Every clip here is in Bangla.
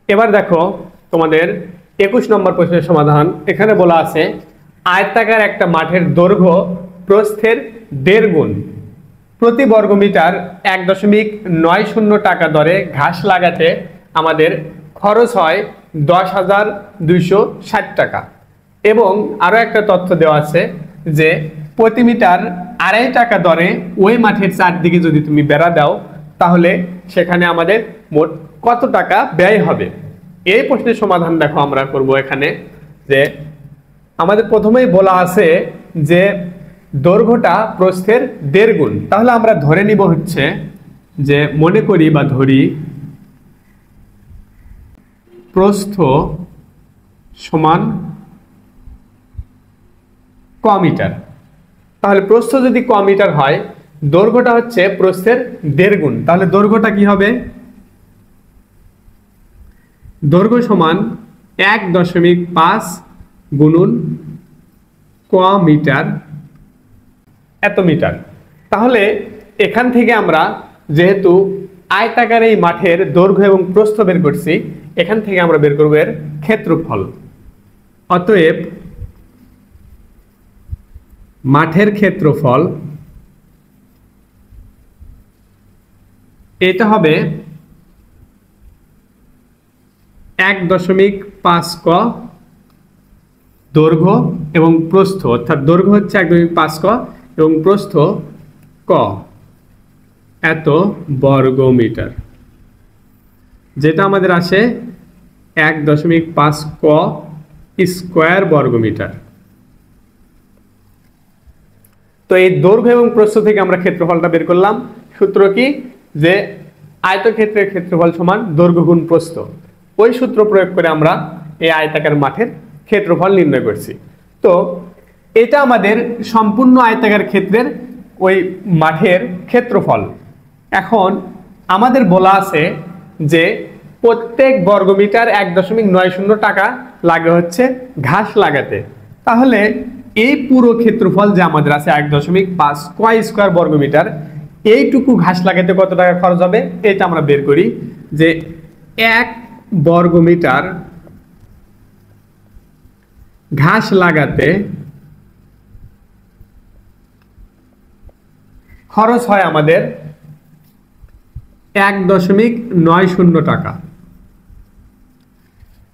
এবার দেখো তোমাদের 21 নম্বর প্রশ্নের সমাধান। এখানে বলা আছে আয়তাকার একটা মাঠের দৈর্ঘ্য প্রস্থের 1.5 গুণ, প্রতি বর্গমিটার 1.90 টাকা দরে ঘাস লাগাতে আমাদের খরচ হয় 10,260 টাকা। এবং আরো একটা তথ্য দেওয়া আছে যে প্রতি মিটার 2.5 টাকা দরে ওই মাঠের চারদিকে যদি তুমি বেড়া দাও তাহলে সেখানে আমাদের মোট কত টাকা ব্যয় হবে। এই প্রশ্নের সমাধান দেখো আমরা করব এখানে। যে আমাদের প্রথমেই বলা আছে যে দৈর্ঘ্যটা প্রস্থের 1.5 গুণ, তাহলে আমরা ধরে নিব হচ্ছে যে মনে করি বা ধরি প্রস্থ সমান ক মিটার। তাহলে প্রস্থ যদি ক মিটার হয়, দৈর্ঘ্যটা হচ্ছে প্রস্থের 1.5 গুণ, তাহলে দৈর্ঘ্যটা কি হবে? দৈর্ঘ্য সমান 1.5 গুণন ক মিটার এত মিটার। তাহলে এখান থেকে আমরা যেহেতু আয়তাকার এই মাঠের দৈর্ঘ্য এবং প্রস্থ বের করছি, এখান থেকে আমরা বের করব এর ক্ষেত্রফল। অতএব মাঠের ক্ষেত্রফল এটা হবে 1.5 ক দৈর্ঘ্য এবং প্রস্থ, অর্থাৎ দৈর্ঘ্য হচ্ছে 1.5 ক এবং প্রস্থ ক এত বর্গমিটার, যেটা আমাদের আসে 1.5 ক স্কয়ার বর্গমিটার। তো এই দৈর্ঘ্য এবং প্রস্থ থেকে আমরা ক্ষেত্রফলটা বের করলাম। সূত্র কি? যে আয়তক্ষেত্রের ক্ষেত্রফল সমান দৈর্ঘ্য গুণ প্রস্থ। ওই সূত্র প্রয়োগ করে আমরা এই আয়তাকার মাঠের ক্ষেত্রফল নির্ণয় করছি। তো এটা আমাদের সম্পূর্ণ আয়তাকার ক্ষেত্রের ওই মাঠের ক্ষেত্রফল। এখন আমাদের বলা আছে যে প্রত্যেক বর্গমিটার 1.90 টাকা লাগে হচ্ছে ঘাস লাগাতে। তাহলে এই পুরো ক্ষেত্রফল যে আমাদের আছে 1.5 ক স্কয়ার বর্গমিটার, এইটুকু ঘাস লাগাতে কত টাকা খরচ হবে এটা আমরা বের করি। যে 1 বর্গমিটার ঘাস লাগাতে খরচ হয় আমাদের 1.90 টাকা।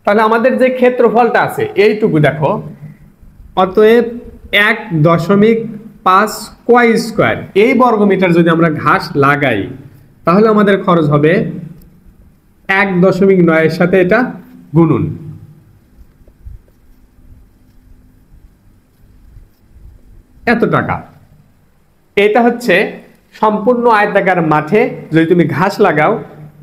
তাহলে আমাদের যে ক্ষেত্রফলটা আছে এইটুকু দেখো। অতএব 1.5 ক স্কয়ার এই বর্গমিটার যদি আমরা ঘাস লাগাই তাহলে আমাদের খরচ হবে 1.9 এর সাথে এটা গুণন। এত টাকা। এটা হচ্ছে সম্পূর্ণ আয়তাকার মাঠে যদি তুমি ঘাস লাগাও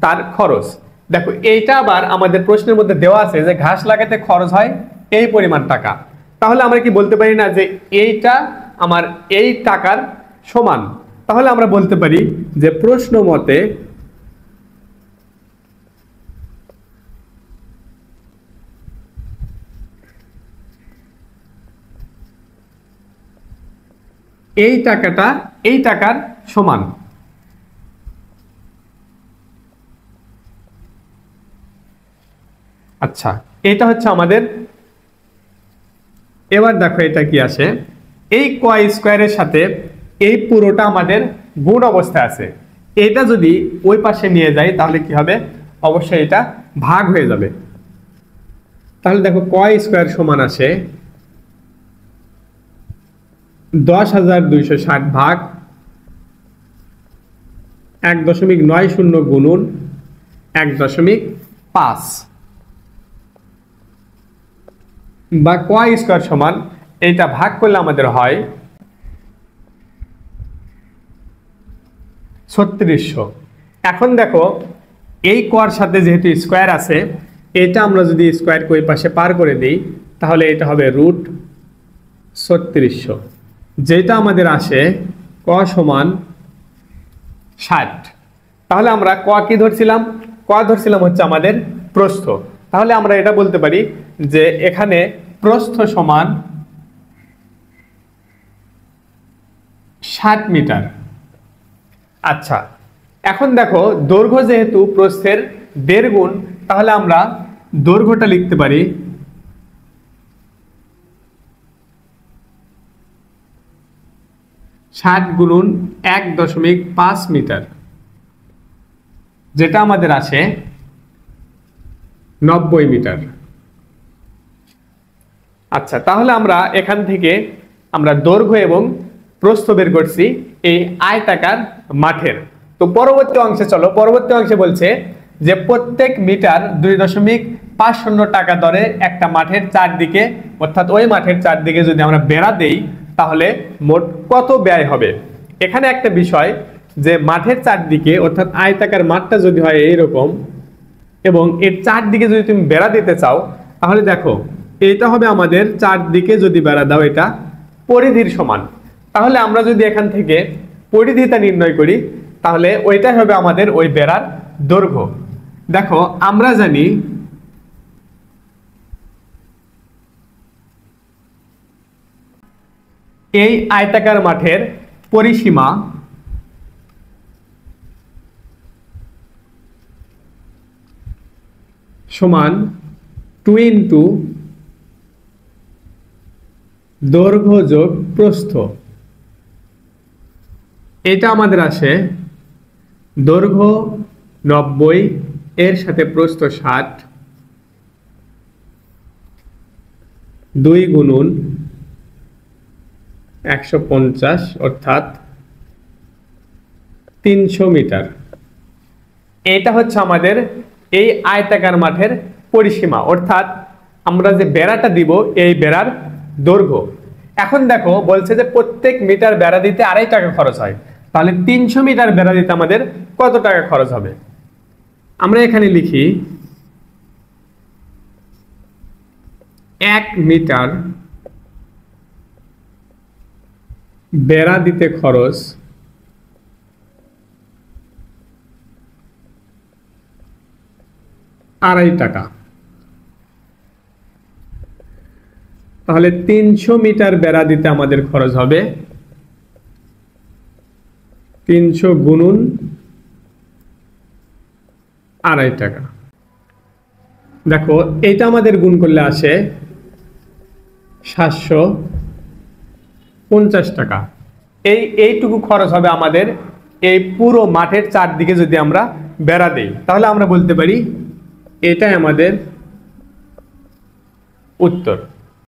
তার খরচ। দেখো এইটা আবার আমাদের প্রশ্নের মধ্যে দেওয়া আছে যে ঘাস লাগাতে খরচ হয় এই পরিমাণ টাকা। তাহলে আমরা কি বলতে পারি না যে এইটা আমার এই টাকার সমান? তাহলে আমরা বলতে পারি যে প্রশ্ন মতে এই টাকাটা এই টাকার সমান। আচ্ছা, এটা হচ্ছে আমাদের। এবার দেখো এটা কি আসে, এই ক স্কয়ারের সাথে এই পুরোটা আমাদের গুণ অবস্থায় আছে। এটা যদি ওই পাশে নিয়ে যাই তাহলে কি হবে? অবশ্যই এটা ভাগ হয়ে যাবে। তাহলে দেখো ক স্কয়ার সমান আসে 10,260 ভাগ 1.90 গুণন 1.5 বা ক স্কয়ার সমান এইটা ভাগ করলে আমাদের হয় 3600। এখন দেখো এই কর সাথে যেহেতু স্কয়ার আছে, এটা আমরা যদি স্কয়ার ওই পাশে পার করে দিই তাহলে এটা হবে √3600, যেটা আমাদের আসে ক সমান 60। তাহলে আমরা ক কি ধরছিলাম? ক ধরছিলাম হচ্ছে আমাদের প্রস্থ। তাহলে আমরা এটা বলতে পারি যে এখানে প্রস্থ সমান 60 মিটার। আচ্ছা, এখন দেখো দৈর্ঘ্য যেহেতু প্রস্থের 1.5 গুণ, তাহলে আমরা দৈর্ঘ্যটা লিখতে পারি 60 গুণন 1.5 মিটার, যেটা আমাদের আসে 90 মিটার। আচ্ছা, তাহলে আমরা এখান থেকে আমরা দৈর্ঘ্য এবং প্রস্থ বের করছি এই আয়তাকার মাঠের। তো পরবর্তী অংশে চলো, পরবর্তী অংশে বলছে যে প্রত্যেক মিটার 2.50 টাকা দরে একটা মাঠের চারদিকে, অর্থাৎ ওই মাঠের চারদিকে যদি আমরা বেড়া দেই তাহলে মোট কত ব্যয় হবে। এখানে একটা বিষয় যে মাঠের চারদিকে, অর্থাৎ আয়তাকার মাঠটা যদি হয় এইরকম এবং এর চারদিকে যদি তুমি বেড়া দিতে চাও তাহলে দেখো এটা হবে আমাদের চারদিকে যদি বেড়া দাও এটা পরিধির সমান। তাহলে আমরা যদি এখান থেকে পরিধিটা নির্ণয় করি তাহলে ওইটাই হবে আমাদের ওই বেড়ার দৈর্ঘ্য। দেখো আমরা জানি এই আয়তাকার মাঠের পরিসীমা সমান 2 ইন্টু দৈর্ঘ্য যোগ প্রস্থ। এটা আমাদের আসে দৈর্ঘ্য 90 এর সাথে প্রস্থ 60, 2 গুণন 150 অর্থাৎ 300 মিটার। এটা হচ্ছে আমাদের এই আয়তাকার মাঠের পরিসীমা, অর্থাৎ আমরা যে বেড়াটা দিব এই বেড়ার দৈর্ঘ্য। এখন দেখো বলছে যে প্রত্যেক মিটার বেড়া দিতে 2.5 টাকা খরচ হয়, তাহলে 300 মিটার বেড়া দিতে আমাদের কত টাকা খরচ হবে। আমরা এখানে লিখি 1 মিটার বেড়া দিতে খরচ 2.5 টাকা। তাহলে 300 মিটার বেড়া দিতে আমাদের খরচ হবে 300 গুণন 2.5 টাকা। দেখো এটা আমাদের গুণ করলে আসে 750 টাকা। এইটুকু খরচ হবে আমাদের এই পুরো মাঠের চারদিকে যদি আমরা বেড়া দেই। তাহলে আমরা বলতে পারি এটাই আমাদের উত্তর।